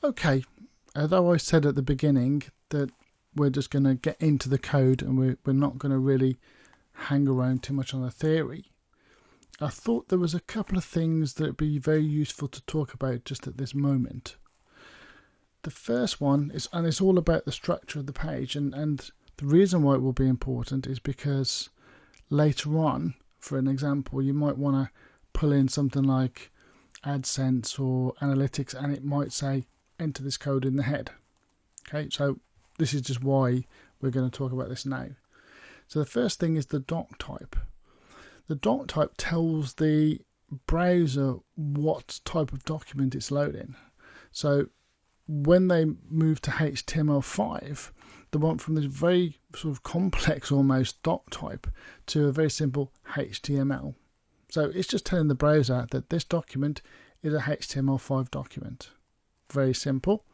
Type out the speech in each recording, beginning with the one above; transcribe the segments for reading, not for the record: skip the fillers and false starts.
Okay, although I said at the beginning that we're just going to get into the code and we're not going to really hang around too much on the theory, I thought there was a couple of things that would be very useful to talk about just at this moment. The first one is, and it's all about the structure of the page, and the reason why it will be important is because later on, for an example, you might want to pull in something like AdSense or analytics, and it might say enter this code in the head. Okay, so this is just why we're going to talk about this now. So the first thing is the doc type. The doc type tells the browser what type of document it's loading. So when they move to HTML5, they went from this very sort of complex almost doc type to a very simple HTML. So it's just telling the browser that this document is a HTML5 document. Very simple,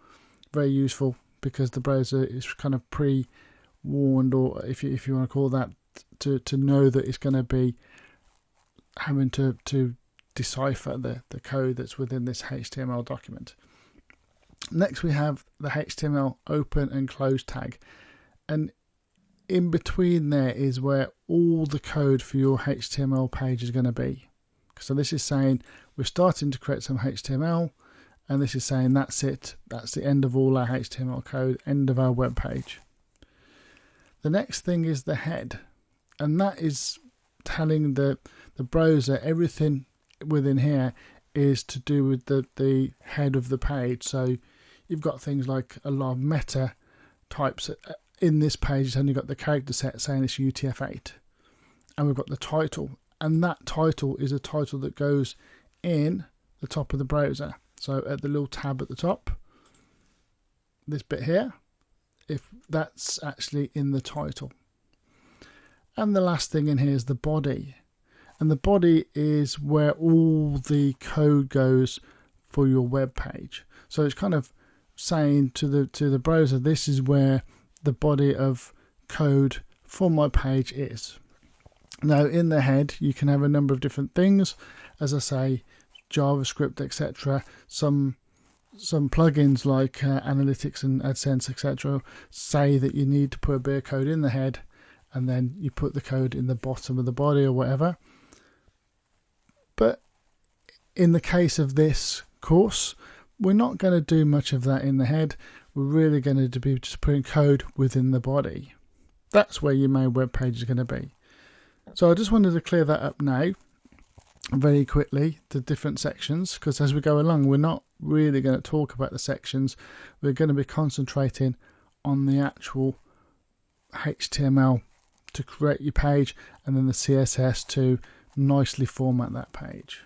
very useful, because the browser is kind of pre-warned, or if you want to call that, to know that it's going to be having to decipher the code that's within this HTML document. Next we have the HTML open and close tag, and in between there is where all the code for your HTML page is going to be. So this is saying we're starting to create some HTML, and this is saying that's it, that's the end of all our HTML code, end of our web page. The next thing is the head, and that is telling the browser everything within here is to do with the head of the page. So you've got things like a lot of meta types. In this page it's only got the character set saying it's UTF-8, and we've got the title, and that title is a title that goes in the top of the browser. So at the little tab at the top, this bit here, if that's actually in the title. And the last thing in here is the body, and the body is where all the code goes for your web page. So it's kind of saying to the browser, this is where the body of code for my page is. Now in the head you can have a number of different things, as I say, JavaScript, etc. Some plugins like analytics and AdSense, etc. say that you need to put a bit of code in the head, and then you put the code in the bottom of the body or whatever. But in the case of this course, we're not going to do much of that in the head. We're really going to be just putting code within the body. That's where your main web page is going to be. So I just wanted to clear that up now very quickly, the different sections, because as we go along we're not really going to talk about the sections. We're going to be concentrating on the actual HTML to create your page, and then the CSS to nicely format that page.